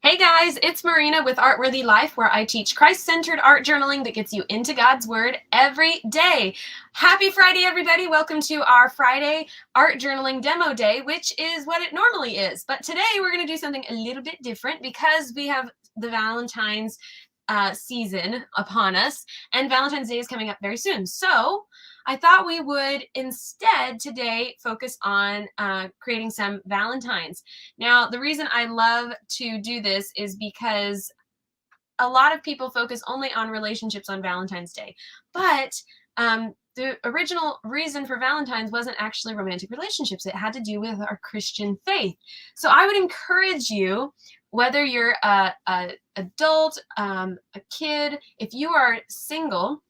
Hey guys, it's Marina with Artworthy Life, where I teach Christ-centered art journaling that gets you into God's Word every day. Happy Friday, everybody. Welcome to our Friday art journaling demo day, which is what it normally is. But today we're going to do something a little bit different because we have the Valentine's season upon us, and Valentine's Day is coming up very soon. So I thought we would instead today focus on creating some Valentines. Now, the reason I love to do this is because a lot of people focus only on relationships on Valentine's Day, but the original reason for Valentine's wasn't actually romantic relationships. It had to do with our Christian faith. So I would encourage you, whether you're a adult, a kid, if you are single,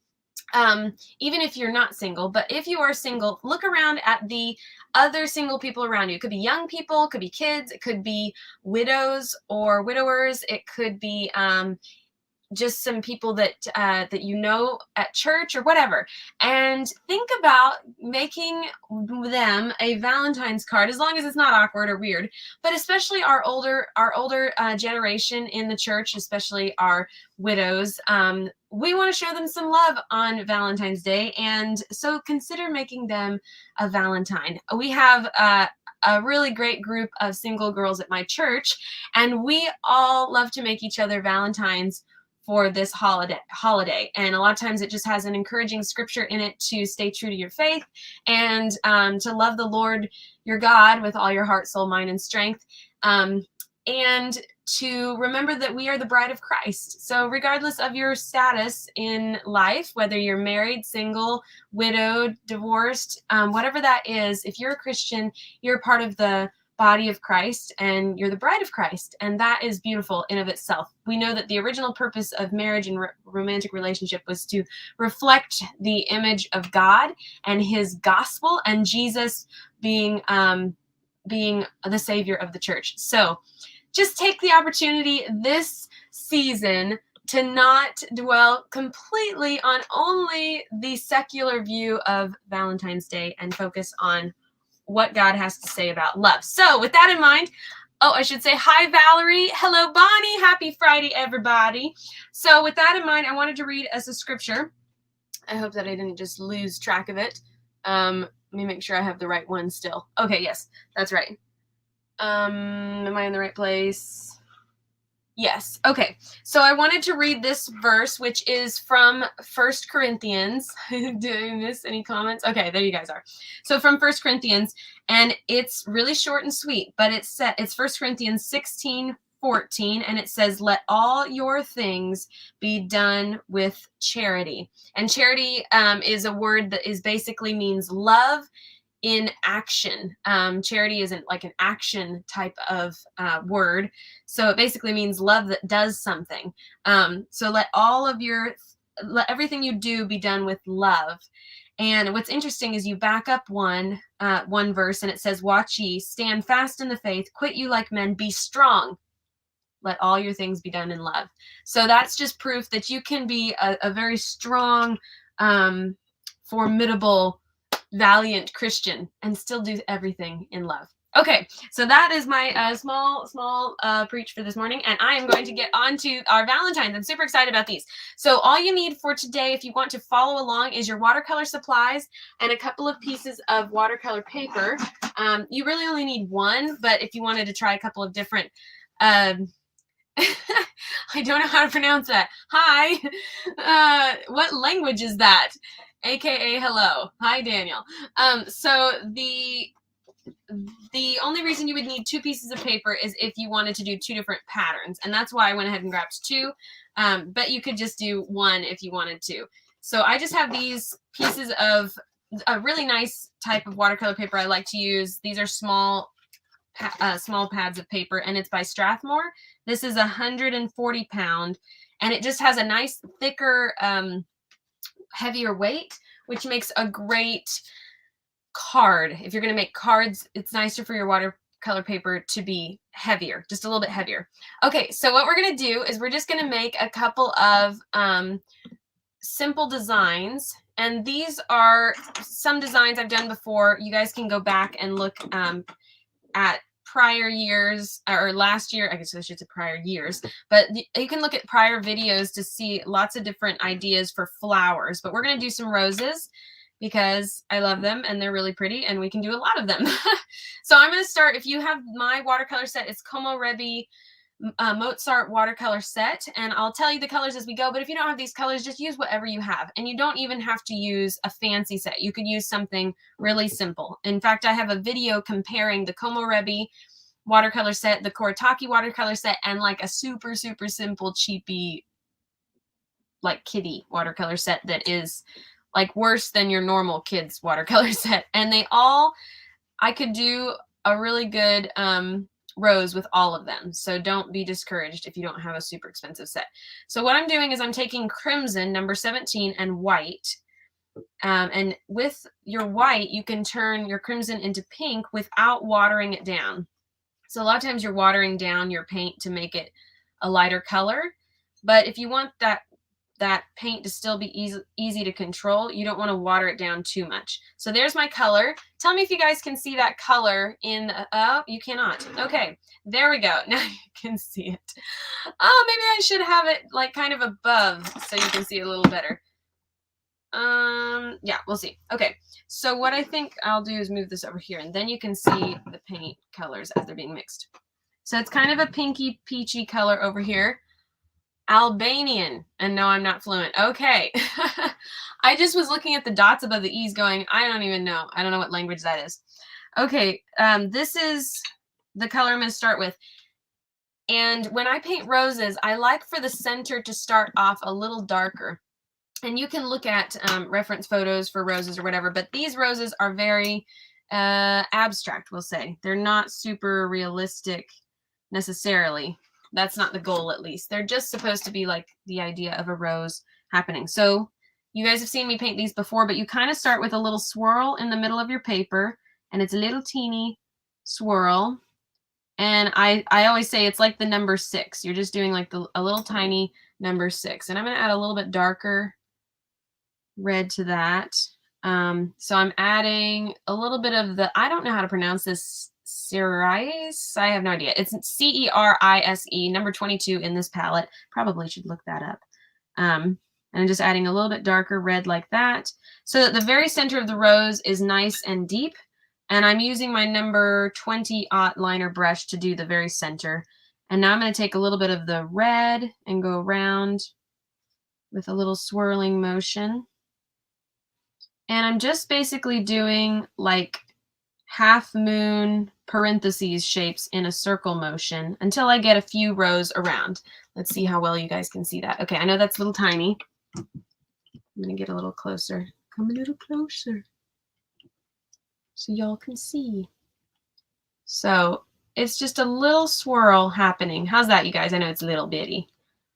even if you're not single, but if you are single, look around at the other single people around you. It could be young people, it could be kids, it could be widows or widowers, it could be just some people that that you know at church or whatever, and think about making them a Valentine's card, as long as it's not awkward or weird. But especially our older generation in the church, especially our widows, we want to show them some love on Valentine's Day, and so consider making them a Valentine. We have a really great group of single girls at my church, and we all love to make each other Valentines for this holiday. And a lot of times it just has an encouraging scripture in it to stay true to your faith, and to love the Lord your God with all your heart, soul, mind, and strength, and to remember that we are the bride of Christ. So regardless of your status in life, whether you're married, single, widowed, divorced, whatever that is, if you're a Christian, you're part of the body of Christ, and you're the bride of Christ, and that is beautiful in of itself. We know that the original purpose of marriage and romantic relationship was to reflect the image of God and his gospel, and Jesus being the savior of the church. So just take the opportunity this season to not dwell completely on only the secular view of Valentine's Day and focus on what God has to say about love. So with that in mind, I should say hi, Valerie. Hello, Bonnie. Happy Friday, everybody. So with that in mind, I wanted to read us a scripture. I hope that I didn't just lose track of it. Let me make sure I have the right one still. Okay, yes, that's right. Am I in the right place? Yes. Okay. So I wanted to read this verse, which is from 1 Corinthians. Did I miss any comments? Okay, there you guys are. So from 1 Corinthians, and it's really short and sweet, but it's 1 Corinthians 16:14, and it says, "Let all your things be done with charity." And charity is a word that is basically means love in action. Charity isn't like an action type of word. So it basically means love that does something. So let everything you do be done with love. And what's interesting is you back up one verse, and it says, "Watch ye, stand fast in the faith, quit you like men, be strong. Let all your things be done in love." So that's just proof that you can be a very strong, formidable, valiant Christian and still do everything in love. Okay, so that is my small preach for this morning, and I am going to get on to our Valentines. I'm super excited about these. So all you need for today, if you want to follow along, is your watercolor supplies and a couple of pieces of watercolor paper. You really only need one, but if you wanted to try a couple of different I don't know how to pronounce that. Hi. What language is that? AKA hello. Hi, Daniel. So the only reason you would need two pieces of paper is if you wanted to do two different patterns, and that's why I went ahead and grabbed two. But you could just do one if you wanted to. So I just have these pieces of a really nice type of watercolor paper I like to use. These are small pads of paper, and it's by Strathmore. This is 140 pound, and it just has a nice thicker, heavier weight, which makes a great card. If you're going to make cards, it's nicer for your watercolor paper to be heavier, just a little bit heavier. Okay, so what we're going to do is we're just going to make a couple of simple designs, and these are some designs I've done before. You guys can go back and look at prior years or last year, I guess I should say prior years, but you can look at prior videos to see lots of different ideas for flowers. But we're going to do some roses because I love them and they're really pretty and we can do a lot of them. So I'm going to start, if you have my watercolor set, it's Como Rebi Mozart watercolor set, and I'll tell you the colors as we go, but if you don't have these colors, just use whatever you have, and you don't even have to use a fancy set. You could use something really simple. In fact, I have a video comparing the Como Rebi watercolor set, the Kuretake watercolor set, and like a super simple cheapy like kitty watercolor set that is like worse than your normal kids watercolor set. And they all, I could do a really good rose with all of them. So don't be discouraged if you don't have a super expensive set. So what I'm doing is I'm taking crimson, number 17, and white. And with your white, you can turn your crimson into pink without watering it down. So a lot of times you're watering down your paint to make it a lighter color. But if you want that paint to still be easy to control, you don't want to water it down too much. So there's my color. Tell me if you guys can see that color in, you cannot. Okay, there we go. Now you can see it. Oh, maybe I should have it like kind of above so you can see it a little better. Yeah, we'll see. Okay, so what I think I'll do is move this over here and then you can see the paint colors as they're being mixed. So it's kind of a pinky peachy color over here. Albanian, and no, I'm not fluent. Okay. I just was looking at the dots above the E's going, I don't even know. I don't know what language that is. Okay, this is the color I'm going to start with. And when I paint roses, I like for the center to start off a little darker. And you can look at reference photos for roses or whatever, but these roses are very abstract, we'll say. They're not super realistic necessarily. That's not the goal, at least. They're just supposed to be like the idea of a rose happening. So you guys have seen me paint these before, but you kind of start with a little swirl in the middle of your paper, and it's a little teeny swirl. And I always say it's like the number 6. You're just doing like a little tiny number 6. And I'm going to add a little bit darker red to that. So I'm adding a little bit of the, I don't know how to pronounce this, cerise? I have no idea. It's C-E-R-I-S-E, number 22 in this palette. Probably should look that up. And I'm just adding a little bit darker red like that, so that the very center of the rose is nice and deep. And I'm using my number 20-aught liner brush to do the very center. And now I'm going to take a little bit of the red and go around with a little swirling motion. And I'm just basically doing like half moon parentheses shapes in a circle motion until I get a few rows around. Let's see how well you guys can see that. Okay, I know that's a little tiny. I'm going to get a little closer. Come a little closer so y'all can see. So it's just a little swirl happening. How's that, you guys? I know it's a little bitty.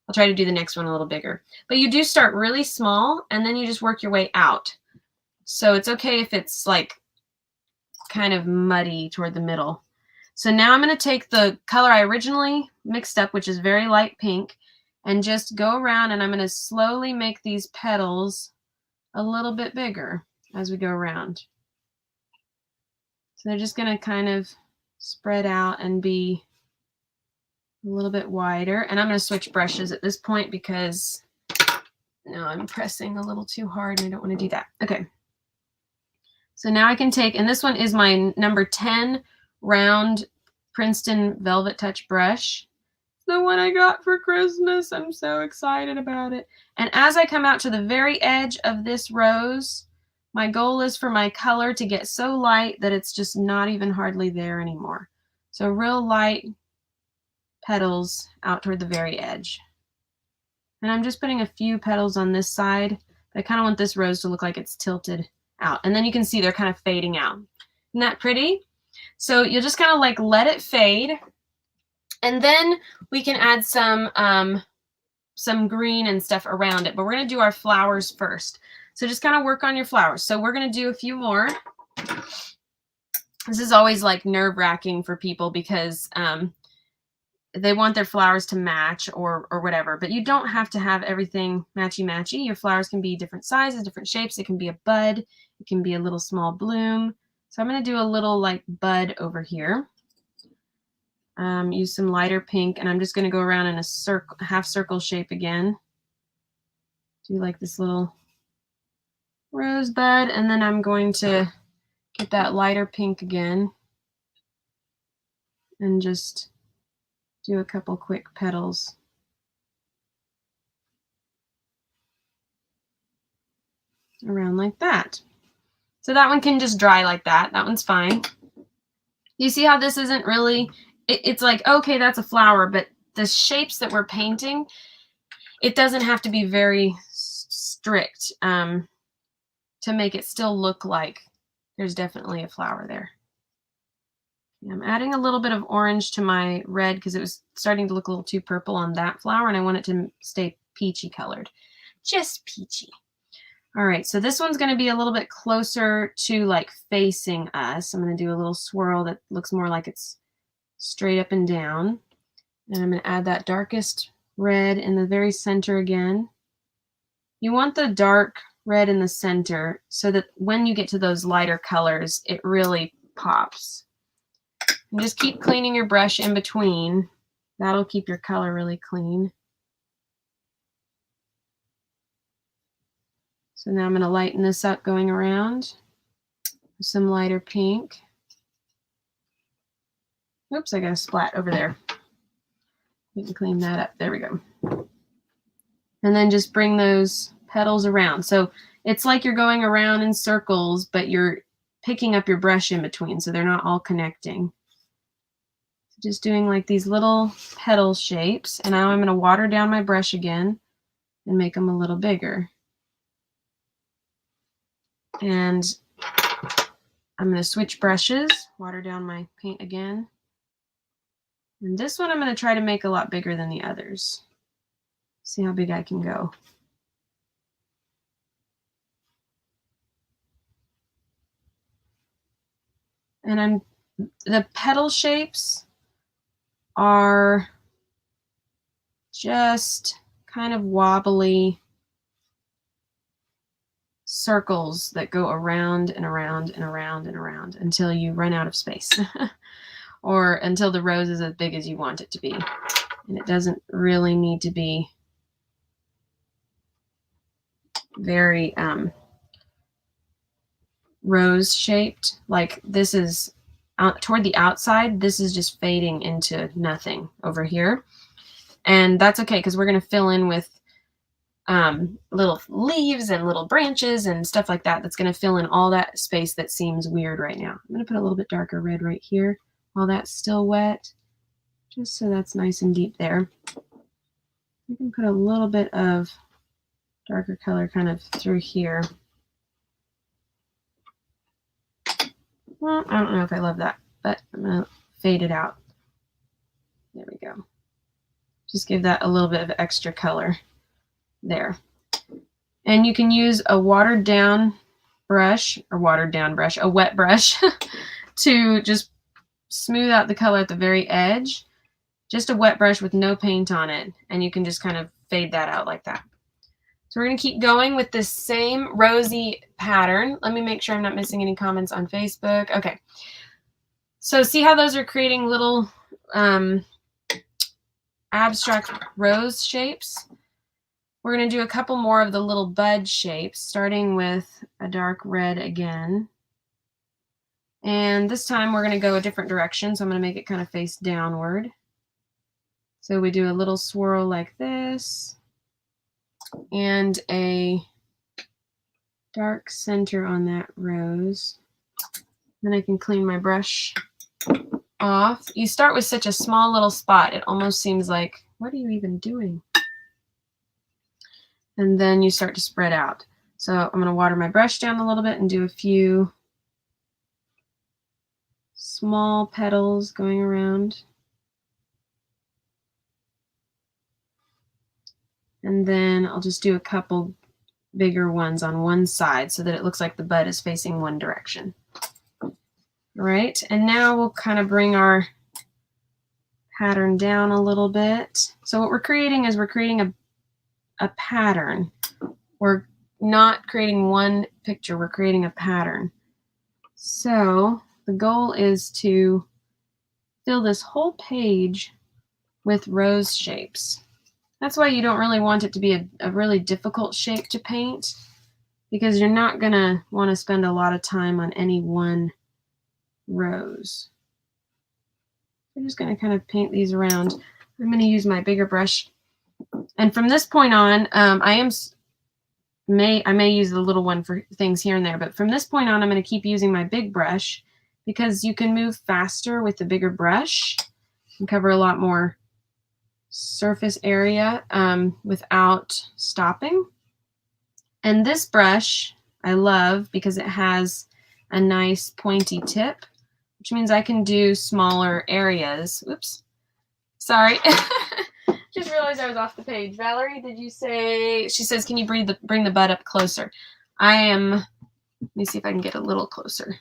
I'll try to do the next one a little bigger. But you do start really small and then you just work your way out. So it's okay if it's like kind of muddy toward the middle. So now I'm going to take the color I originally mixed up, which is very light pink, and just go around, and I'm going to slowly make these petals a little bit bigger as we go around. So they're just going to kind of spread out and be a little bit wider. And I'm going to switch brushes at this point because now I'm pressing a little too hard and I don't want to do that. Okay. So now I can take, and this one is my number 10 round Princeton Velvet Touch brush. The one I got for Christmas. I'm so excited about it. And as I come out to the very edge of this rose, my goal is for my color to get so light that it's just not even hardly there anymore. So real light petals out toward the very edge. And I'm just putting a few petals on this side. I kind of want this rose to look like it's tilted out. And then you can see they're kind of fading out. Isn't that pretty? So you'll just kind of like let it fade. And then we can add some green and stuff around it. But we're going to do our flowers first. So just kind of work on your flowers. So we're going to do a few more. This is always like nerve-wracking for people because they want their flowers to match or whatever. But you don't have to have everything matchy-matchy. Your flowers can be different sizes, different shapes. It can be a bud. It can be a little small bloom. So I'm going to do a little like bud over here. use some lighter pink, and I'm just going to go around in a circle, half circle shape again. Do like this little rosebud, and then I'm going to get that lighter pink again and just do a couple quick petals. Around like that. So that one can just dry like that. That one's fine. You see how this isn't really, it's like, okay, that's a flower, but the shapes that we're painting, it doesn't have to be very strict to make it still look like there's definitely a flower there. I'm adding a little bit of orange to my red because it was starting to look a little too purple on that flower, and I want it to stay peachy colored. Just peachy. All right, so this one's going to be a little bit closer to like facing us. I'm going to do a little swirl that looks more like it's straight up and down. And I'm going to add that darkest red in the very center again. You want the dark red in the center so that when you get to those lighter colors, it really pops. And just keep cleaning your brush in between. That'll keep your color really clean. So now I'm going to lighten this up going around with some lighter pink. Oops, I got a splat over there. We can clean that up. There we go. And then just bring those petals around. So it's like you're going around in circles, but you're picking up your brush in between, so they're not all connecting. Just doing like these little petal shapes. And now I'm going to water down my brush again and make them a little bigger. And I'm going to switch brushes, water down my paint again. And this one I'm going to try to make a lot bigger than the others. See how big I can go. And the petal shapes are just kind of wobbly circles that go around and around and around and around until you run out of space or until the rose is as big as you want it to be. And it doesn't really need to be very rose shaped. Like this is toward the outside, this is just fading into nothing over here. And that's okay because we're going to fill in with little leaves and little branches and stuff like that. That's going to fill in all that space that seems weird right now. I'm going to put a little bit darker red right here while that's still wet, just so that's nice and deep there. You can put a little bit of darker color kind of through here. Well, I don't know if I love that, but I'm going to fade it out. There we go. Just give that a little bit of extra color there. And you can use a watered down brush, a wet brush, to just smooth out the color at the very edge. Just a wet brush with no paint on it. And you can just kind of fade that out like that. So we're going to keep going with this same rosy pattern. Let me make sure I'm not missing any comments on Facebook. Okay. So see how those are creating little abstract rose shapes? We're going to do a couple more of the little bud shapes, starting with a dark red again. And this time we're going to go a different direction, so I'm going to make it kind of face downward. So we do a little swirl like this, and a dark center on that rose. Then I can clean my brush off. You start with such a small little spot, it almost seems like, what are you even doing? And then you start to spread out. So I'm going to water my brush down a little bit and do a few small petals going around. And then I'll just do a couple bigger ones on one side so that it looks like the bud is facing one direction. All right, and now we'll kind of bring our pattern down a little bit. So what we're creating is we're creating a pattern. We're not creating one picture, we're creating a pattern. So the goal is to fill this whole page with rose shapes. That's why you don't really want it to be a really difficult shape to paint, because you're not going to want to spend a lot of time on any one rose. I'm just going to kind of paint these around. I'm going to use my bigger brush. And from this point on, I may use the little one for things here and there, but from this point on, I'm going to keep using my big brush, because you can move faster with the bigger brush and cover a lot more surface area without stopping. And this brush I love because it has a nice pointy tip, which means I can do smaller areas. Oops, sorry. Just realized I was off the page. Valerie, did you say? She says, can you bring the butt up closer? Let me see if I can get a little closer.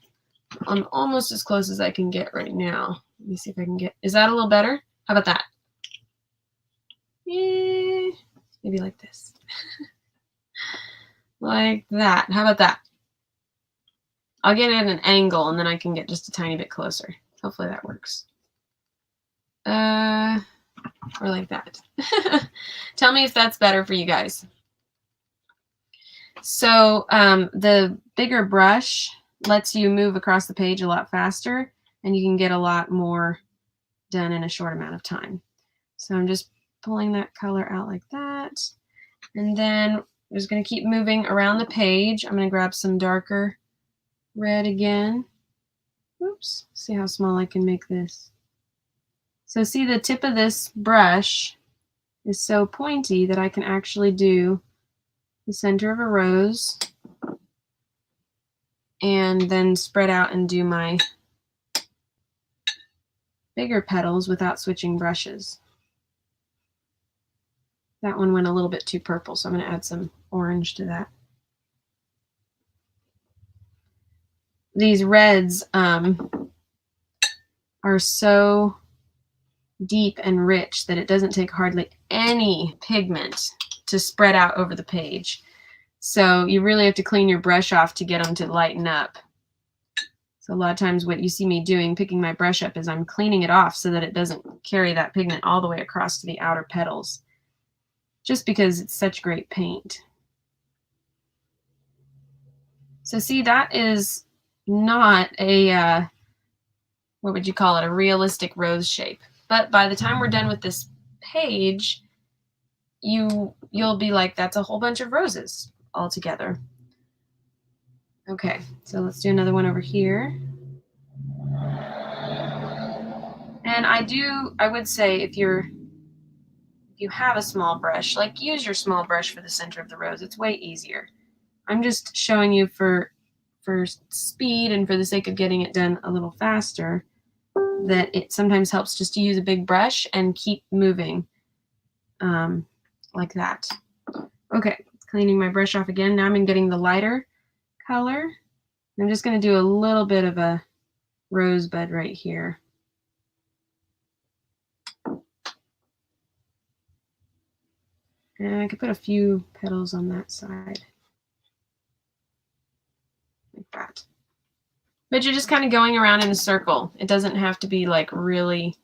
I'm almost as close as I can get right now. Let me see if I can get, is that a little better? How about that? Yeah, maybe like this. Like that. How about that? I'll get it at an angle and then I can get just a tiny bit closer. Hopefully that works. Or like that. Tell me if that's better for you guys. So the bigger brush lets you move across the page a lot faster, and you can get a lot more done in a short amount of time. So I'm just pulling that color out like that. And then I'm just going to keep moving around the page. I'm going to grab some darker red again. Oops, see how small I can make this. So see, the tip of this brush is so pointy that I can actually do the center of a rose and then spread out and do my bigger petals without switching brushes. That one went a little bit too purple, so I'm going to add some orange to that. These reds are so deep and rich that it doesn't take hardly any pigment to spread out over the page. So you really have to clean your brush off to get them to lighten up. So a lot of times what you see me doing, picking my brush up, is I'm cleaning it off so that it doesn't carry that pigment all the way across to the outer petals, just because it's such great paint. So see, that is not a, what would you call it, a realistic rose shape. But by the time we're done with this page, you'll be like, that's a whole bunch of roses all together. Okay, so let's do another one over here. And I would say if you have a small brush, like, use your small brush for the center of the rose. It's way easier. I'm just showing you for speed and for the sake of getting it done a little faster, that it sometimes helps just to use a big brush and keep moving like that. Okay, cleaning my brush off again. Now I'm getting the lighter color. I'm just going to do a little bit of a rosebud right here. And I could put a few petals on that side. Like that. But you're just kind of going around in a circle. It doesn't have to be like really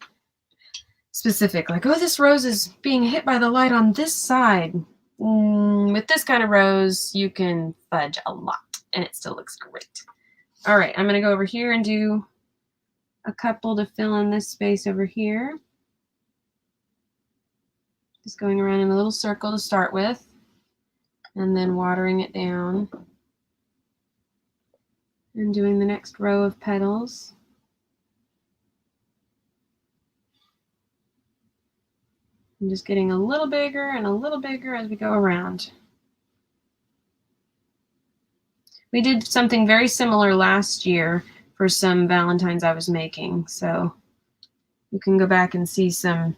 specific, like, oh, this rose is being hit by the light on this side. With this kind of rose, you can fudge a lot and it still looks great. All right, I'm going to go over here and do a couple to fill in this space over here. Just going around in a little circle to start with, and then watering it down and doing the next row of petals. I'm just getting a little bigger and a little bigger as we go around. We did something very similar last year for some Valentines I was making, so you can go back and see some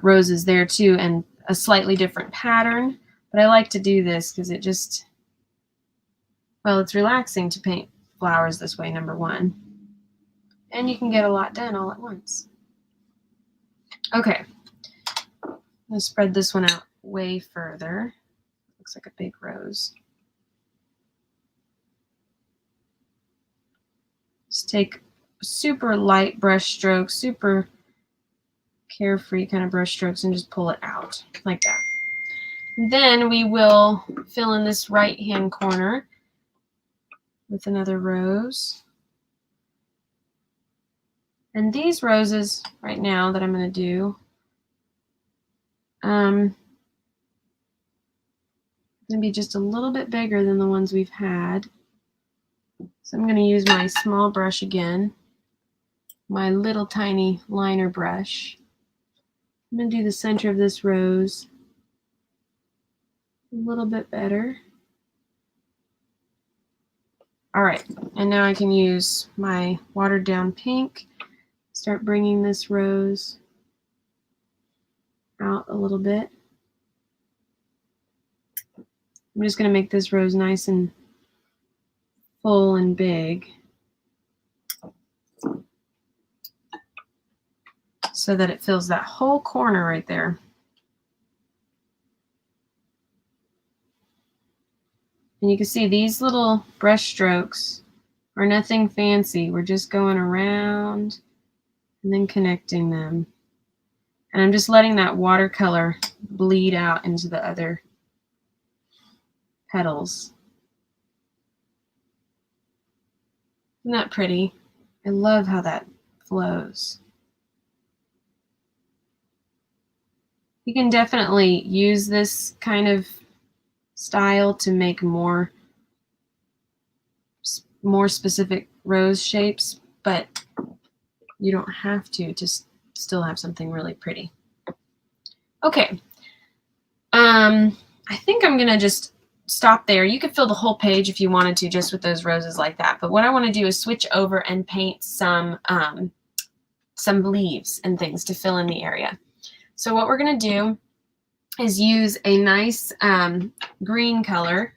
roses there too, and a slightly different pattern. But I like to do this because it just, well, it's relaxing to paint flowers this way, number one. And you can get a lot done all at once. Okay, I'm going to spread this one out way further. Looks like a big rose. Just take super light brush strokes, super carefree kind of brush strokes, and just pull it out like that. Then we will fill in this right hand corner with another rose. And these roses right now that I'm going to do, going to be just a little bit bigger than the ones we've had. So I'm going to use my small brush again, my little tiny liner brush. I'm going to do the center of this rose a little bit better. All right, and now I can use my watered down pink, start bringing this rose out a little bit. I'm just going to make this rose nice and full and big so that it fills that whole corner right there. And you can see these little brush strokes are nothing fancy. We're just going around and then connecting them. And I'm just letting that watercolor bleed out into the other petals. Isn't that pretty? I love how that flows. You can definitely use this kind of style to make more specific rose shapes, but you don't have to still have something really pretty. Okay. I think I'm gonna just stop there. You could fill the whole page if you wanted to just with those roses like that. But what I want to do is switch over and paint some leaves and things to fill in the area. So what we're gonna do is use a nice green color.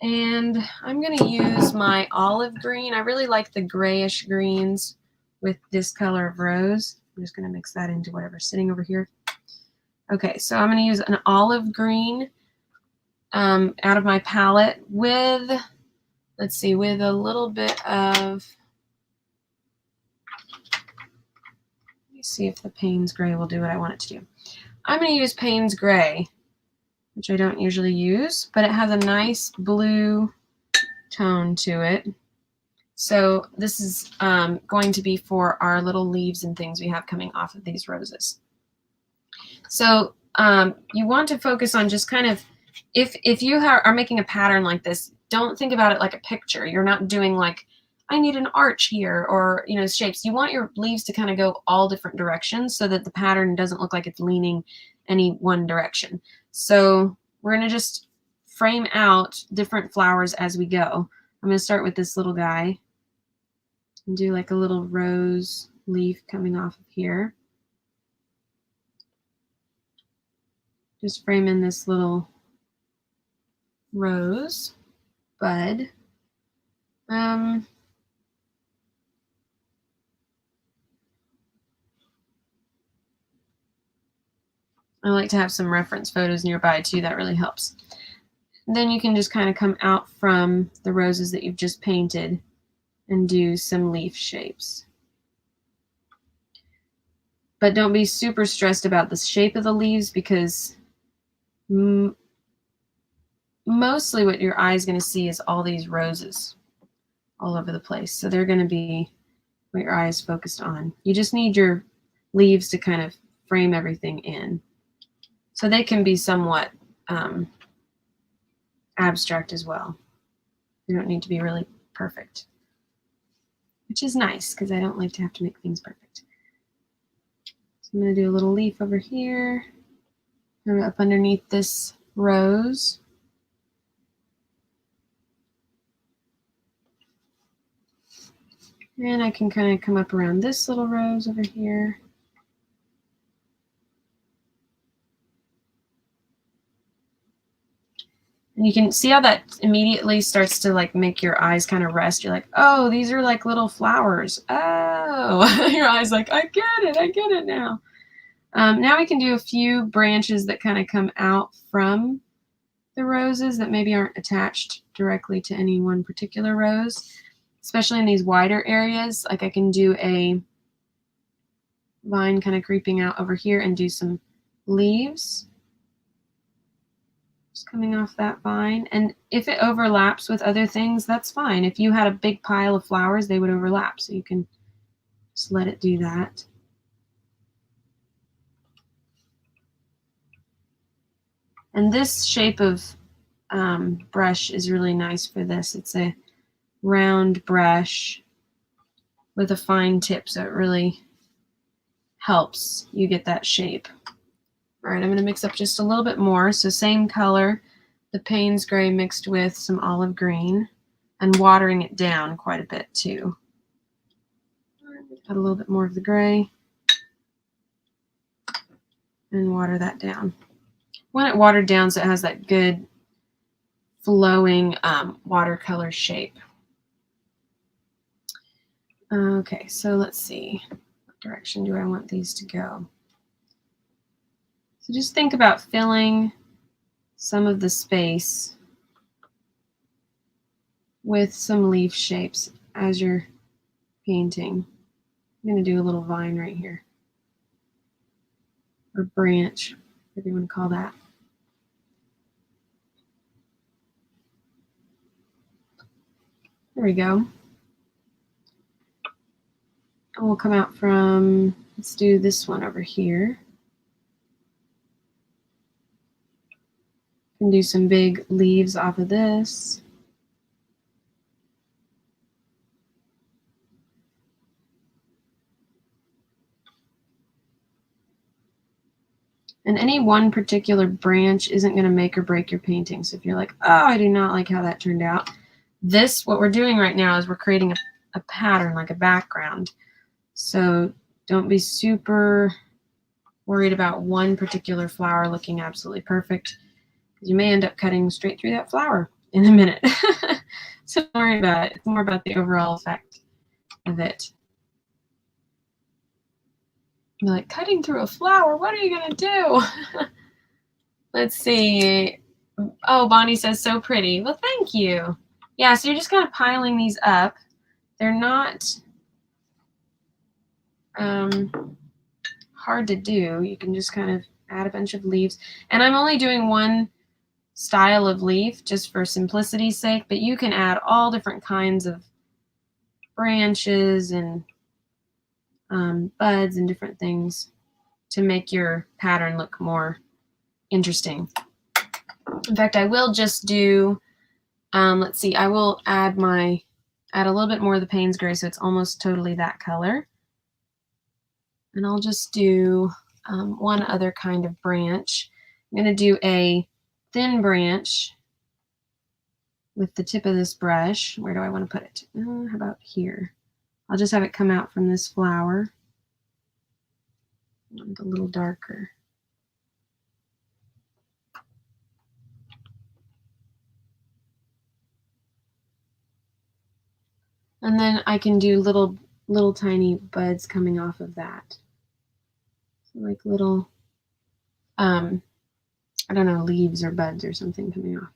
And I'm going to use my olive green. I really like the grayish greens with this color of rose. I'm just going to mix that into whatever's sitting over here. Okay, so I'm going to use an olive green out of my palette with, let's see, with a little bit of, let me see if the Payne's Gray will do what I want it to do. I'm going to use Payne's Gray, which I don't usually use, but it has a nice blue tone to it. So this is going to be for our little leaves and things we have coming off of these roses. So you want to focus on just kind of, if you are making a pattern like this, don't think about it like a picture. You're not doing like, I need an arch here, or, you know, shapes. You want your leaves to kind of go all different directions so that the pattern doesn't look like it's leaning any one direction. So we're going to just frame out different flowers as we go. I'm going to start with this little guy and do like a little rose leaf coming off of here. Just frame in this little rose bud. I like to have some reference photos nearby too. That really helps. And then you can just kind of come out from the roses that you've just painted and do some leaf shapes. But don't be super stressed about the shape of the leaves, because mostly what your eye is going to see is all these roses all over the place. So they're going to be what your eye is focused on. You just need your leaves to kind of frame everything in. So they can be somewhat abstract as well. They don't need to be really perfect, which is nice because I don't like to have to make things perfect. So I'm going to do a little leaf over here, up underneath this rose. And I can kind of come up around this little rose over here. And you can see how that immediately starts to like make your eyes kind of rest. You're like, oh, these are like little flowers. Oh, your eyes like, I get it now. Now we can do a few branches that kind of come out from the roses that maybe aren't attached directly to any one particular rose. especially in these wider areas. Like I can do a vine kind of creeping out over here and do some leaves just coming off that vine. And if it overlaps with other things, that's fine. If you had a big pile of flowers, they would overlap. So you can just let it do that. And this shape of brush is really nice for this. It's a round brush with a fine tip, so it really helps you get that shape. All right, I'm going to mix up just a little bit more. So same color, the Payne's gray mixed with some olive green, and watering it down quite a bit too. Add a little bit more of the gray and water that down. Want it watered down so it has that good flowing watercolor shape. Okay, so let's see. What direction do I want these to go? So just think about filling some of the space with some leaf shapes as you're painting. I'm going to do a little vine right here, or branch, whatever you want to call that. There we go. And we'll come out from, let's do this one over here. And do some big leaves off of this. And any one particular branch isn't going to make or break your painting. So if you're like, oh, I do not like how that turned out. What we're doing right now is we're creating a pattern, like a background. So don't be super worried about one particular flower looking absolutely perfect. You may end up cutting straight through that flower in a minute. So don't worry about it. It's more about the overall effect of it. You're like, cutting through a flower, what are you going to do? Let's see. Oh, Bonnie says, so pretty. Well, thank you. Yeah, so you're just kind of piling these up. They're not hard to do. You can just kind of add a bunch of leaves. And I'm only doing one style of leaf just for simplicity's sake, but you can add all different kinds of branches and buds and different things to make your pattern look more interesting. In fact, I will just do, let's see, I will add a little bit more of the Payne's gray so it's almost totally that color. And I'll just do one other kind of branch. I'm going to do a thin branch with the tip of this brush. Where do I want to put it? How about here? I'll just have it come out from this flower. And a little darker. And then I can do little tiny buds coming off of that. So like little, I don't know, leaves or buds or something coming off.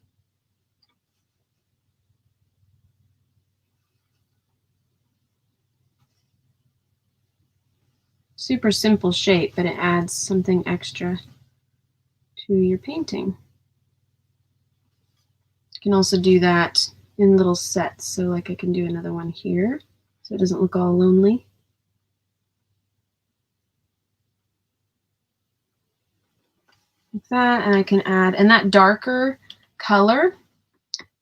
Super simple shape, but it adds something extra to your painting. You can also do that in little sets. So like I can do another one here so it doesn't look all lonely. Like that, and I can add, and that darker color,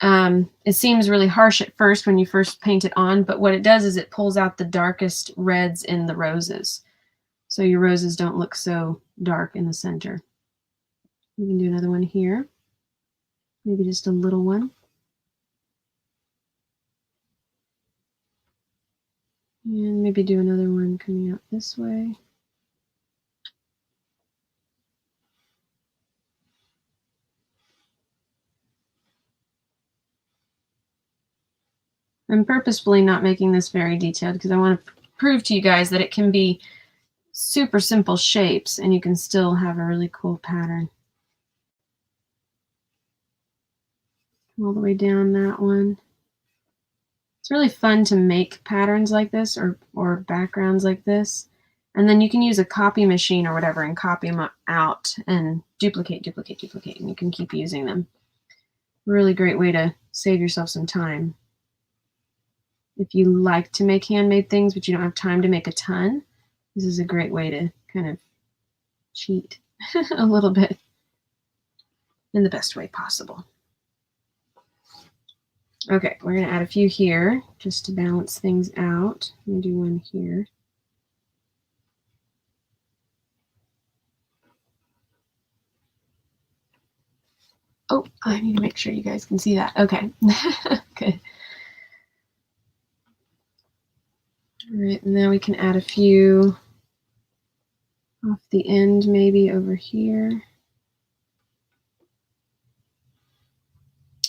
it seems really harsh at first when you first paint it on, but what it does is it pulls out the darkest reds in the roses. So your roses don't look so dark in the center. You can do another one here. Maybe just a little one. And maybe do another one coming out this way. I'm purposefully not making this very detailed because I want to prove to you guys that it can be super simple shapes and you can still have a really cool pattern. All the way down that one. It's really fun to make patterns like this or backgrounds like this. And then you can use a copy machine or whatever and copy them out and duplicate, duplicate, duplicate, and you can keep using them. Really great way to save yourself some time. If you like to make handmade things, but you don't have time to make a ton, this is a great way to kind of cheat a little bit in the best way possible. Okay, we're going to add a few here just to balance things out. I'm going to do one here. Oh, I need to make sure you guys can see that. Okay, good. All right, and now we can add a few off the end, maybe over here.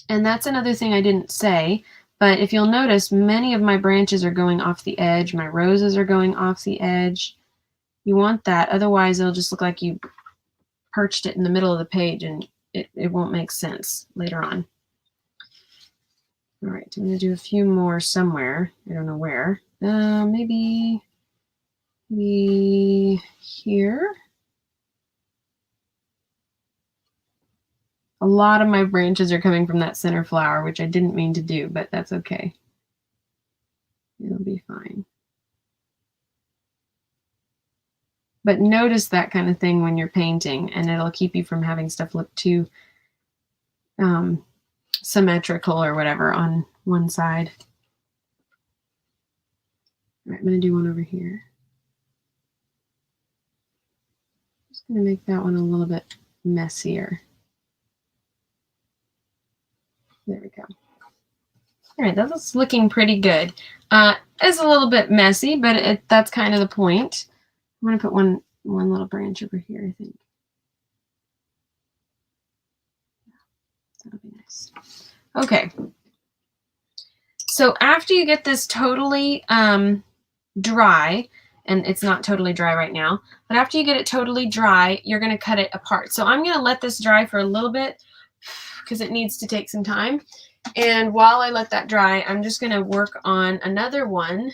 And that's another thing I didn't say, but if you'll notice, many of my branches are going off the edge. My roses are going off the edge. You want that, otherwise it'll just look like you perched it in the middle of the page and it won't make sense later on. All right, I'm going to do a few more somewhere. I don't know where. Maybe here. A lot of my branches are coming from that center flower, which I didn't mean to do, but that's okay. It'll be fine. But notice that kind of thing when you're painting, and it'll keep you from having stuff look too symmetrical or whatever on one side. All right, I'm going to do one over here. Just going to make that one a little bit messier. There we go. All right, that's looking pretty good. It's a little bit messy, but that's kind of the point. I'm going to put one little branch over here, I think. That'll be nice. Okay. So after you get this totally dry, and it's not totally dry right now, but after you get it totally dry, you're going to cut it apart. So I'm going to let this dry for a little bit because it needs to take some time. And while I let that dry, I'm just going to work on another one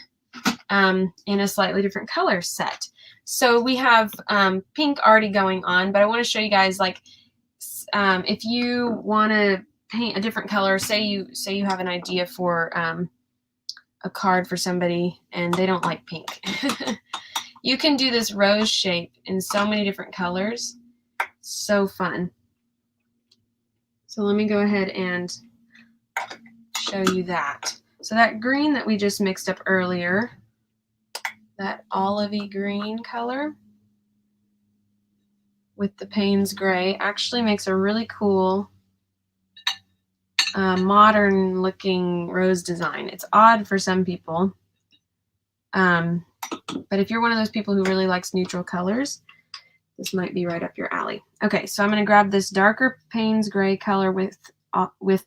in a slightly different color set. So we have pink already going on, but I want to show you guys, like, if you want to paint a different color, say you have an idea for a card for somebody and they don't like pink. You can do this rose shape in so many different colors. So fun. So let me go ahead and show you that. So that green that we just mixed up earlier, that olivey green color with the Payne's gray, actually makes a really cool modern looking rose design. It's odd for some people, but if you're one of those people who really likes neutral colors, this might be right up your alley. Okay, so I'm going to grab this darker Payne's gray color with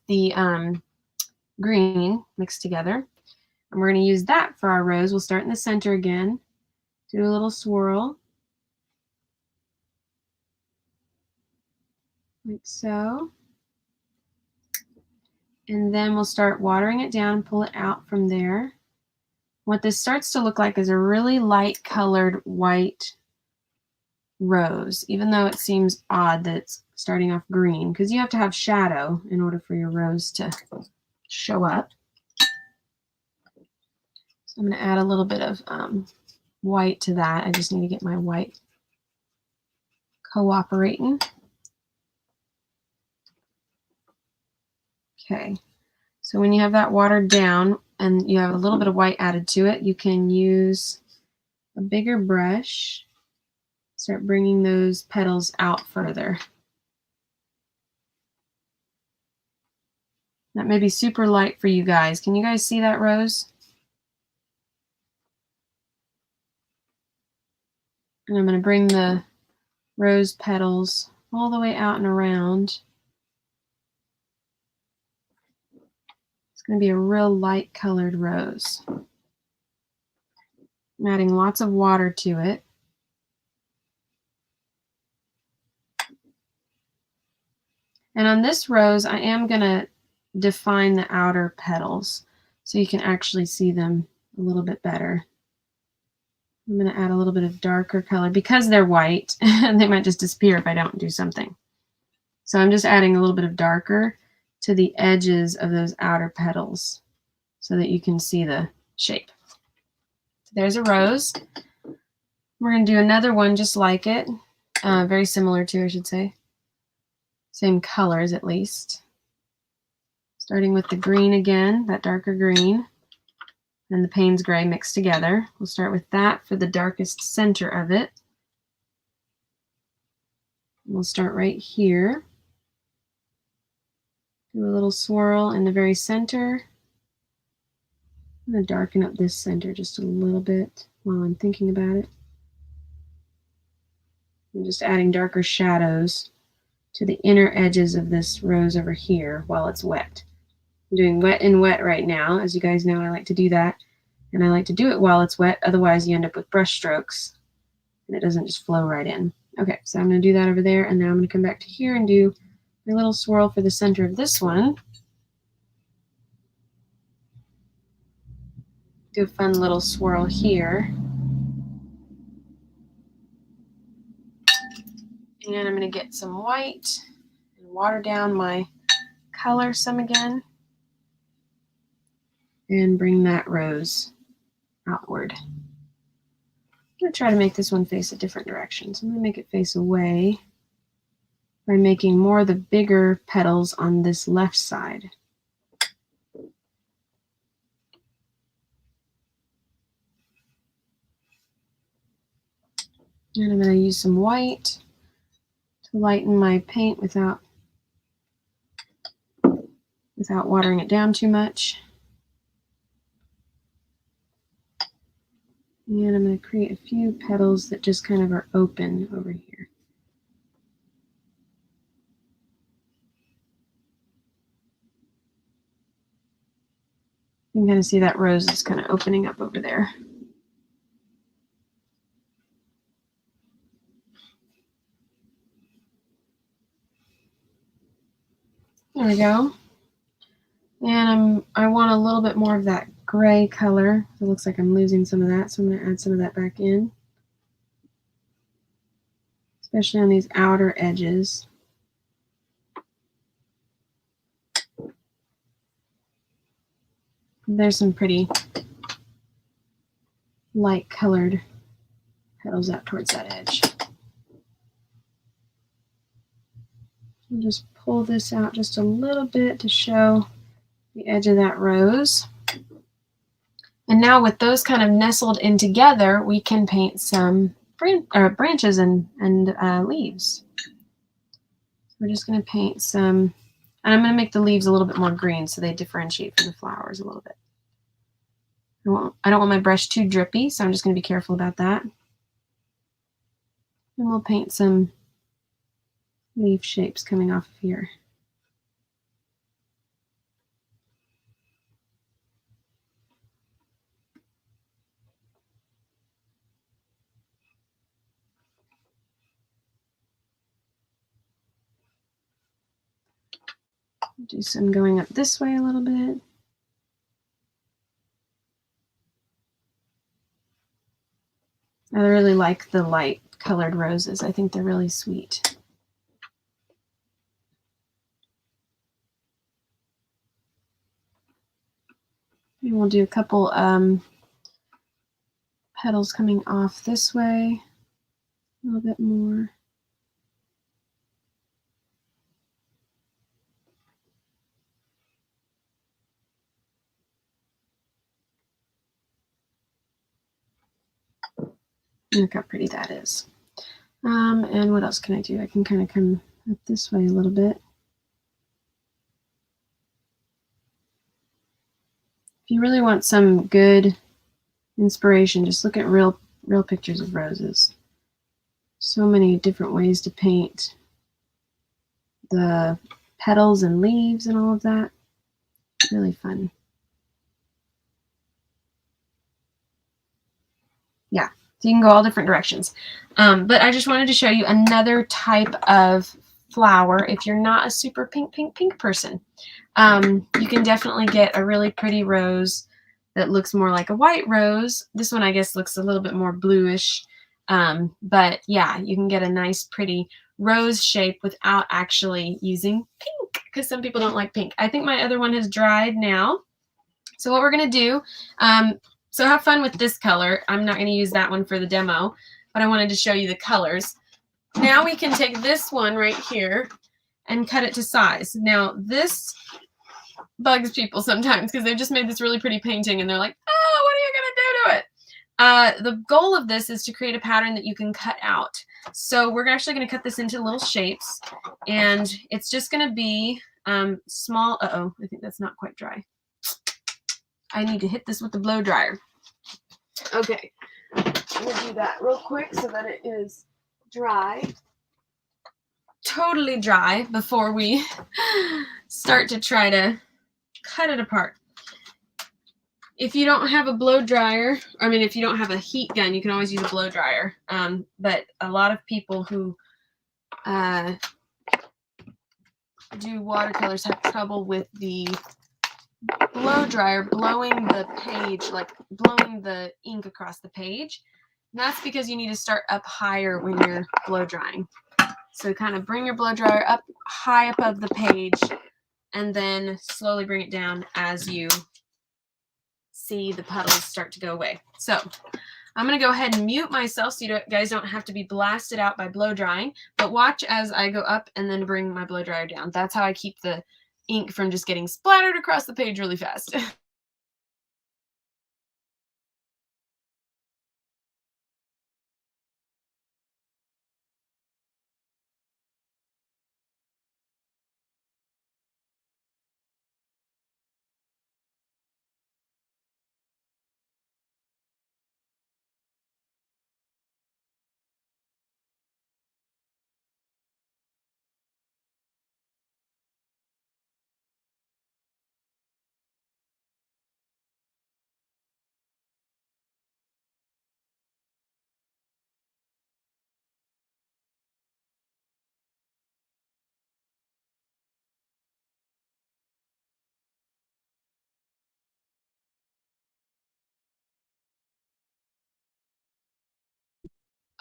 the green mixed together, and we're going to use that for our rose. We'll start in the center again, do a little swirl like so. And then we'll start watering it down, pull it out from there. What this starts to look like is a really light colored white rose, even though it seems odd that it's starting off green, because you have to have shadow in order for your rose to show up. So I'm going to add a little bit of white to that. I just need to get my white cooperating. Okay, so when you have that watered down and you have a little bit of white added to it, you can use a bigger brush, start bringing those petals out further. That may be super light for you guys. Can you guys see that rose? And I'm going to bring the rose petals all the way out and around. Going to be a real light colored rose. I'm adding lots of water to it. And on this rose, I am going to define the outer petals. so you can actually see them a little bit better. I'm going to add a little bit of darker color because they're white and they might just disappear if I don't do something. So I'm just adding a little bit of darker to the edges of those outer petals so that you can see the shape. So there's a rose. We're going to do another one just like it, very similar to, I should say. Same colors at least. Starting with the green again, that darker green, and the Payne's gray mixed together. We'll start with that for the darkest center of it. We'll start right here. Do a little swirl in the very center. I'm going to darken up this center just a little bit while I'm thinking about it. I'm just adding darker shadows to the inner edges of this rose over here while it's wet. I'm doing wet and wet right now. As you guys know, I like to do that. And I like to do it while it's wet, otherwise you end up with brush strokes and it doesn't just flow right in. Okay, so I'm going to do that over there, and now I'm going to come back to here and do my little swirl for the center of this one. Do a fun little swirl here. And I'm going to get some white and water down my color some again. And bring that rose outward. I'm going to try to make this one face a different direction. So I'm going to make it face away by making more of the bigger petals on this left side. And I'm going to use some white to lighten my paint without watering it down too much. And I'm going to create a few petals that just kind of are open over here. You can kind of see that rose is kind of opening up over there. There we go. And I want a little bit more of that gray color. It looks like I'm losing some of that, so I'm going to add some of that back in. Especially on these outer edges. There's some pretty light colored petals out towards that edge. I'll just pull this out just a little bit to show the edge of that rose. And now with those kind of nestled in together, we can paint some branches and leaves. We're just going to paint some, and I'm going to make the leaves a little bit more green so they differentiate from the flowers a little bit. I don't want my brush too drippy, so I'm just going to be careful about that. And we'll paint some leaf shapes coming off of here. Do some going up this way a little bit. I really like the light colored roses. I think they're really sweet. And we'll do a couple petals coming off this way a little bit more. Look how pretty that is. And what else can I do? I can kind of come up this way a little bit. If you really want some good inspiration, just look at real pictures of roses. So many different ways to paint the petals and leaves and all of that. Really fun. Yeah, so you can go all different directions. But I just wanted to show you another type of flower if you're not a super pink person. You can definitely get a really pretty rose that looks more like a white rose. This one I guess looks a little bit more bluish. But yeah, you can get a nice pretty rose shape without actually using pink, because some people don't like pink. I think my other one has dried now. So what we're going to do, so have fun with this color. I'm not going to use that one for the demo, but I wanted to show you the colors. Now we can take this one right here and cut it to size. Now this bugs people sometimes because they've just made this really pretty painting and they're like, oh, what are you going to do to it? The goal of this is to create a pattern that you can cut out. So we're actually going to cut this into little shapes, and it's just going to be small. Uh-oh, I think that's not quite dry. I need to hit this with the blow dryer. Okay, I'm going to do that real quick so that it is dry. Totally dry before we start to try to cut it apart. If you don't have a blow dryer, I mean, if you don't have a heat gun, you can always use a blow dryer. But a lot of people who do watercolors have trouble with the blow dryer blowing the page, like blowing the ink across the page. And that's because you need to start up higher when you're blow drying. So kind of bring your blow dryer up high above the page and then slowly bring it down as you see the puddles start to go away. So I'm going to go ahead and mute myself so you guys don't have to be blasted out by blow drying, but watch as I go up and then bring my blow dryer down. That's how I keep the ink from just getting splattered across the page really fast.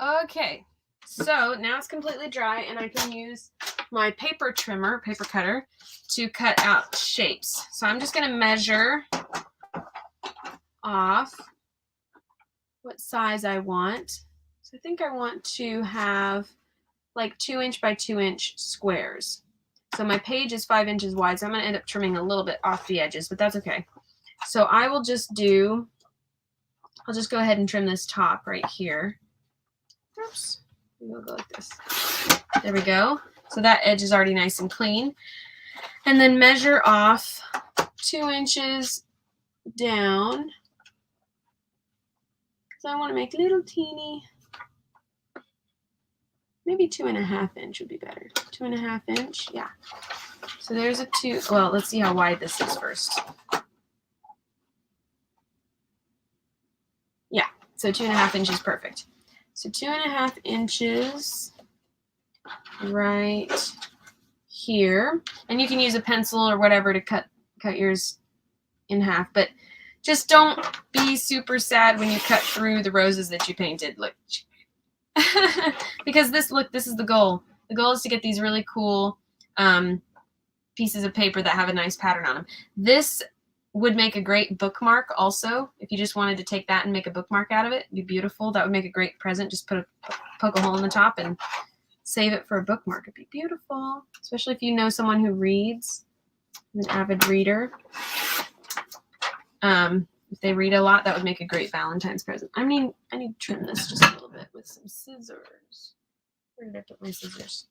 Okay, so now it's completely dry and I can use my paper trimmer, paper cutter, to cut out shapes. So I'm just going to measure off what size I want. So I think I want to have like 2" by 2" squares. So my page is 5 inches wide, so I'm going to end up trimming a little bit off the edges, but that's okay. So I will just do, I'll just go ahead and trim this top right here. Oops. We'll go like this. There we go. So that edge is already nice and clean. And then measure off 2 inches down. So I want to make little teeny, maybe 2.5 inch would be better. 2.5 inch, yeah. So there's a 2. Well, let's see how wide this is first. Yeah, so 2.5 inches, perfect. So 2.5 inches right here, and you can use a pencil or whatever to cut yours in half, but just don't be super sad when you cut through the roses that you painted. Look, because this is the goal. The goal is to get these really cool pieces of paper that have a nice pattern on them. This would make a great bookmark also. If you just wanted to take that and make a bookmark out of it, it'd be beautiful. That would make a great present. Just poke a hole in the top and save it for a bookmark. It'd be beautiful, especially if you know someone who reads, an avid reader. If they read a lot, that would make a great Valentine's present. I need to trim this just a little bit with some scissors. Where did I put my scissors?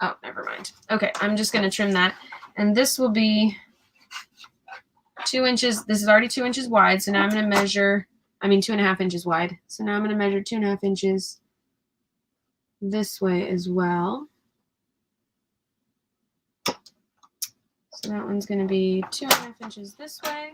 Oh, never mind. Okay, I'm just going to trim that. And this will be 2 inches. This is already 2 inches wide, so now I'm going to measure, 2.5 inches wide. So now I'm going to measure 2.5 inches this way as well. So that one's going to be 2.5 inches this way.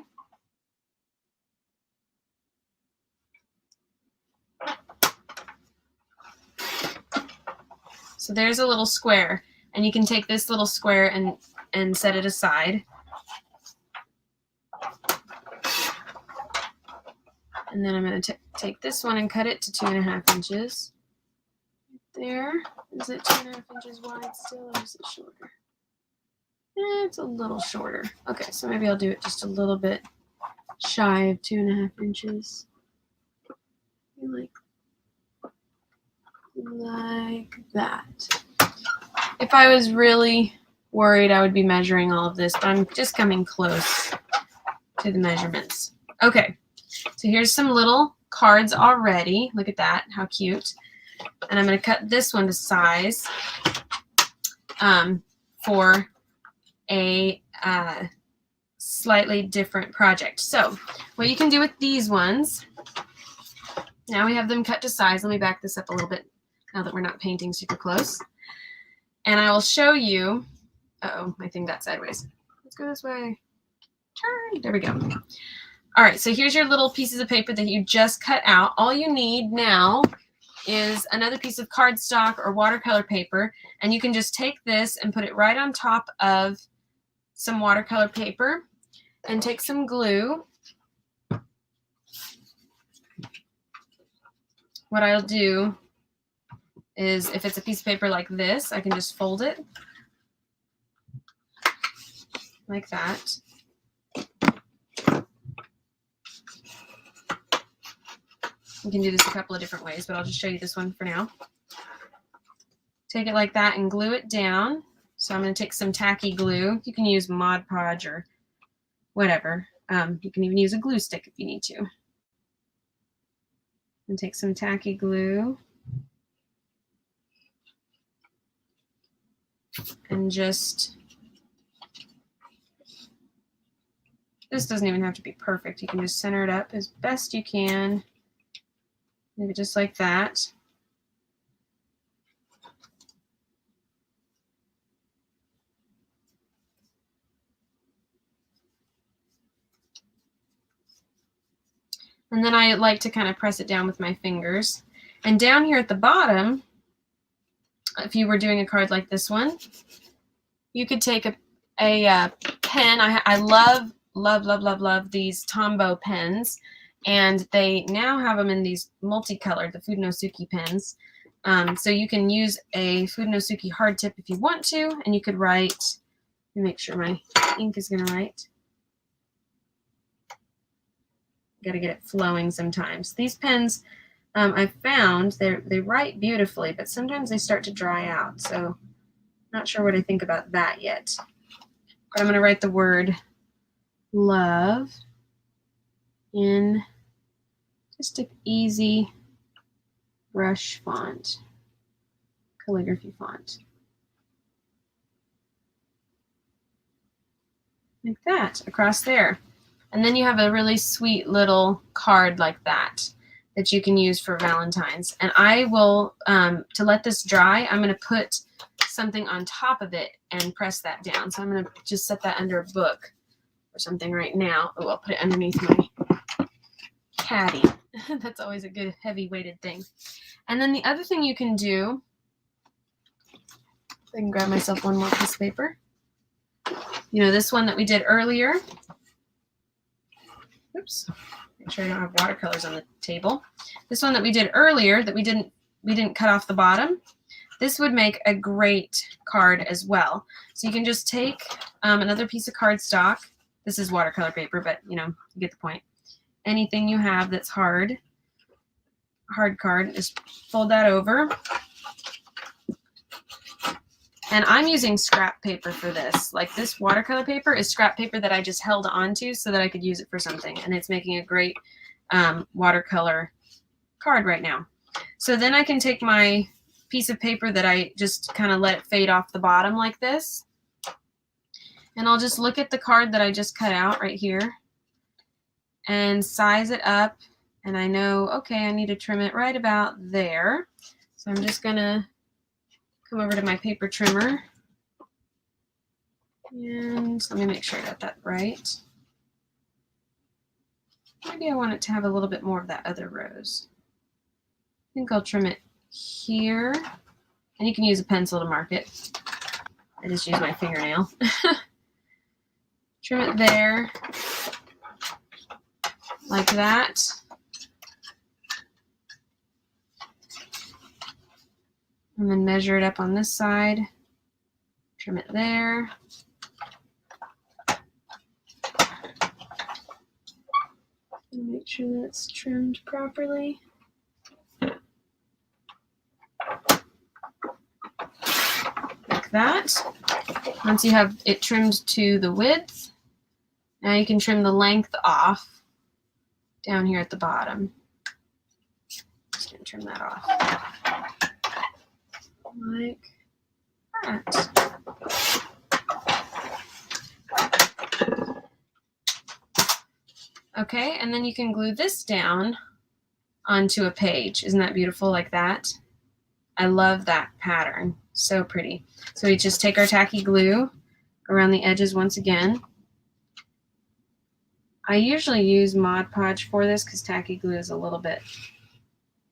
So there's a little square, and you can take this little square and set it aside. And then I'm going to take this one and cut it to 2.5 inches. There. Is it 2.5 inches wide still, or is it shorter? It's a little shorter. Okay, so maybe I'll do it just a little bit shy of 2.5 inches. Like that. If I was really worried, I would be measuring all of this, but I'm just coming close to the measurements. Okay, so here's some little cards already. Look at that, how cute. And I'm going to cut this one to size for a slightly different project. So what you can do with these ones, now we have them cut to size. Let me back this up a little bit now that we're not painting super close. And I will show you, uh-oh, my thing got sideways. Let's go this way. Turn, there we go. All right, so here's your little pieces of paper that you just cut out. All you need now is another piece of cardstock or watercolor paper, and you can just take this and put it right on top of some watercolor paper and take some glue. What I'll do is, if it's a piece of paper like this, I can just fold it like that. You can do this a couple of different ways, but I'll just show you this one for now. Take it like that and glue it down. So I'm going to take some tacky glue. You can use Mod Podge or whatever. You can even use a glue stick if you need to. And take some tacky glue and just, this doesn't even have to be perfect. You can just center it up as best you can. Maybe just like that. And then I like to kind of press it down with my fingers. And down here at the bottom, if you were doing a card like this one, you could take a pen. I love these Tombow pens. And they now have them in these multicolored, the Fudenosuke pens. So you can use a Fudenosuke hard tip if you want to, and you could write, let me make sure my ink is going to write. Got to get it flowing sometimes. These pens, I've found, they write beautifully, but sometimes they start to dry out. So not sure what I think about that yet. But I'm going to write the word love in just an easy brush font, calligraphy font. Like that, across there. And then you have a really sweet little card like that that you can use for Valentines. And I will, to let this dry, I'm going to put something on top of it and press that down. So I'm going to just set that under a book or something right now. Oh, I'll put it underneath my caddy. That's always a good heavy weighted thing. And then the other thing you can do, I can grab myself one more piece of paper. You know, this one that we did earlier. Oops, make sure I don't have watercolors on the table. This one that we did earlier that we didn't cut off the bottom. This would make a great card as well. So you can just take another piece of cardstock. This is watercolor paper, but you know, you get the point. Anything you have that's hard card, just fold that over. And I'm using scrap paper for this. Like, this watercolor paper is scrap paper that I just held onto so that I could use it for something. And it's making a great watercolor card right now. So then I can take my piece of paper that I just kind of let it fade off the bottom like this. And I'll just look at the card that I just cut out right here and size it up. And I know, okay, I need to trim it right about there. So I'm just going to come over to my paper trimmer, and let me make sure I got that right. Maybe I want it to have a little bit more of that other rose. I think I'll trim it here And you can use a pencil to mark it. I just use my fingernail. Trim it there, like that. And then measure it up on this side. Trim it there. And make sure that's trimmed properly. Like that. Once you have it trimmed to the width, now you can trim the length off down here at the bottom. Just gonna trim that off. Like that. Okay, and then you can glue this down onto a page. Isn't that beautiful, like that? I love that pattern. So pretty. So we just take our tacky glue around the edges once again. I usually use Mod Podge for this because tacky glue is a little bit,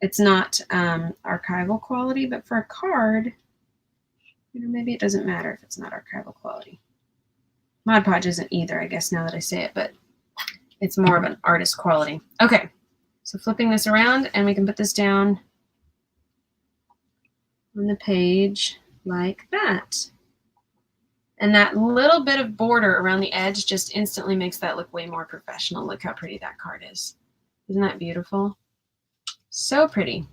it's not archival quality, but for a card, you know, maybe it doesn't matter if it's not archival quality. Mod Podge isn't either, I guess, now that I say it, but it's more of an artist quality. Okay, so flipping this around, and we can put this down on the page like that. And that little bit of border around the edge just instantly makes that look way more professional. Look how pretty that card is. Isn't that beautiful? So pretty.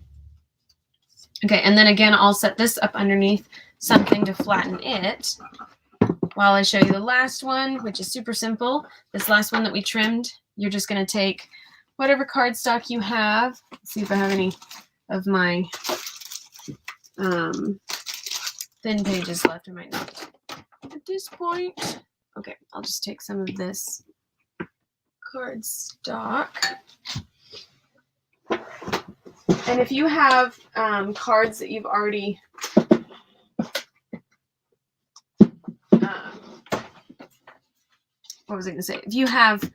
Okay, and then again, I'll set this up underneath something to flatten it while I show you the last one, which is super simple. This last one that we trimmed, you're just going to take whatever cardstock you have. Let's see if I have any of my thin pages left. I might not at this point. Okay, I'll just take some of this cardstock. And if you have cards that you've already what was I going to say? If you have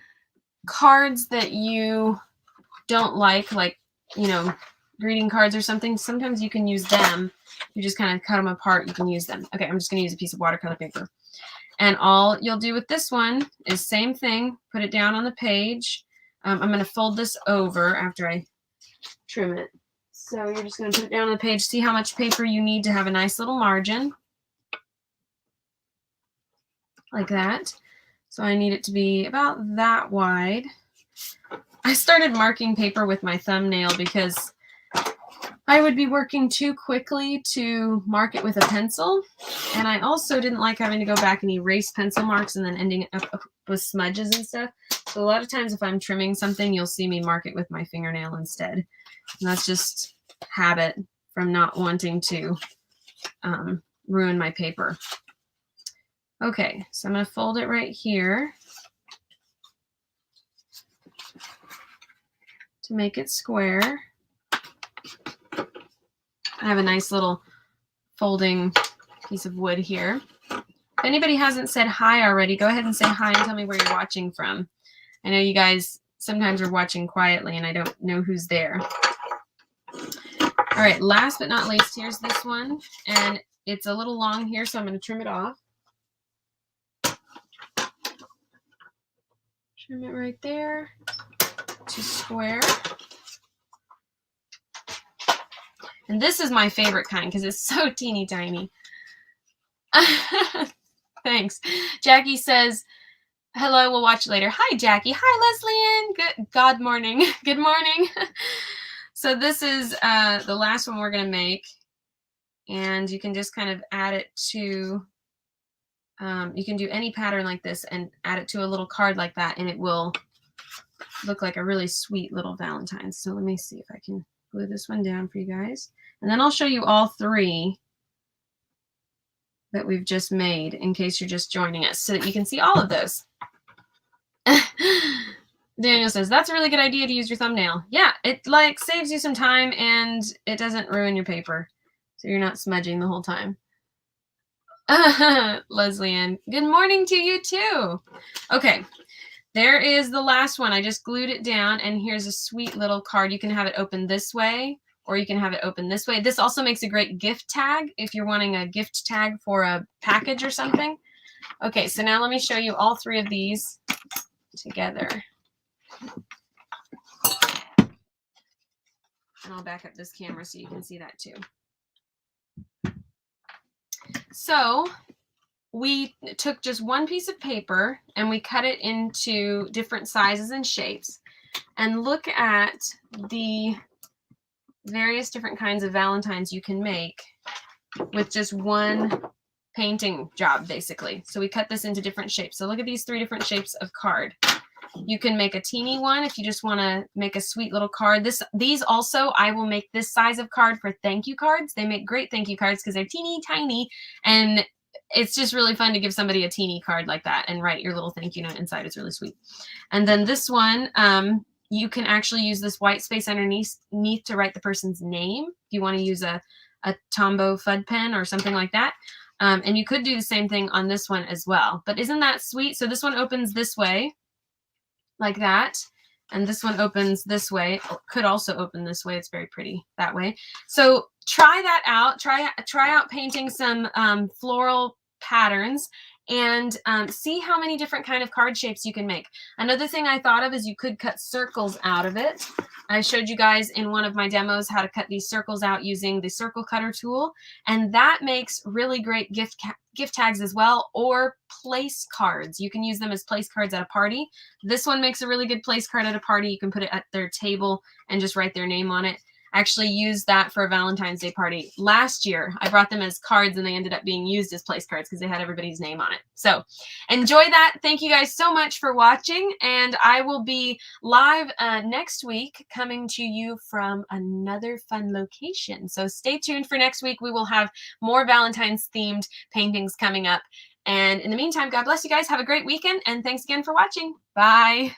cards that you don't like, you know, greeting cards or something, sometimes you can use them. You just kind of cut them apart. You can use them. Okay, I'm just going to use a piece of watercolor paper. And all you'll do with this one is same thing. Put it down on the page. I'm going to fold this over after I trim it. So you're just going to put it down on the page. See how much paper you need to have a nice little margin. Like that. So I need it to be about that wide. I started marking paper with my thumbnail because I would be working too quickly to mark it with a pencil. And I also didn't like having to go back and erase pencil marks and then ending up with smudges and stuff. So a lot of times if I'm trimming something, you'll see me mark it with my fingernail instead. And that's just habit from not wanting to ruin my paper. Okay, so I'm going to fold it right here to make it square. I have a nice little folding piece of wood here. If anybody hasn't said hi already, go ahead and say hi and tell me where you're watching from. I know you guys sometimes are watching quietly and I don't know who's there. All right, last but not least, here's this one. And it's a little long here, so I'm going to trim it off. Trim it right there to square. And this is my favorite kind because it's so teeny tiny. Thanks. Jackie says, hello, we'll watch later. Hi, Jackie. Hi, Leslie Ann. Good morning. Good morning. So this is the last one we're going to make. And you can just kind of add it to, you can do any pattern like this and add it to a little card like that, and it will look like a really sweet little Valentine. So let me see if I can glue this one down for you guys. And then I'll show you all three that we've just made in case you're just joining us so that you can see all of those. Daniel says, that's a really good idea to use your thumbnail. Yeah, it like saves you some time and it doesn't ruin your paper. So you're not smudging the whole time. Leslie Ann, good morning to you too. Okay, there is the last one. I just glued it down and here's a sweet little card. You can have it open this way or you can have it open this way. This also makes a great gift tag if you're wanting a gift tag for a package or something. Okay, so now let me show you all three of these together. And I'll back up this camera so you can see that too. So we took just one piece of paper and we cut it into different sizes and shapes. And look at the various different kinds of Valentines you can make with just one painting job, basically. So we cut this into different shapes. So look at these three different shapes of card. You can make a teeny one if you just want to make a sweet little card. These also, I will make this size of card for thank you cards. They make great thank you cards because they're teeny tiny, and it's just really fun to give somebody a teeny card like that and write your little thank you note inside. It's really sweet. And then this one, you can actually use this white space underneath to write the person's name. If you want to use a Tombow Fud pen or something like that. And you could do the same thing on this one as well. But isn't that sweet? So this one opens this way, like that. And this one opens this way. It could also open this way. It's very pretty that way. So try that out. Try out painting some floral patterns and see how many different kind of card shapes you can make. Another thing I thought of is you could cut circles out of it. I showed you guys in one of my demos how to cut these circles out using the circle cutter tool, and that makes really great gift tags as well, or place cards. You can use them as place cards at a party. This one makes a really good place card at a party. You can put it at their table and just write their name on it. I actually used that for a Valentine's Day party last year. I brought them as cards and they ended up being used as place cards because they had everybody's name on it. So enjoy that. Thank you guys so much for watching, and I will be live next week coming to you from another fun location. So stay tuned for next week. We will have more Valentine's themed paintings coming up. And in the meantime, God bless you guys. Have a great weekend, and thanks again for watching. Bye.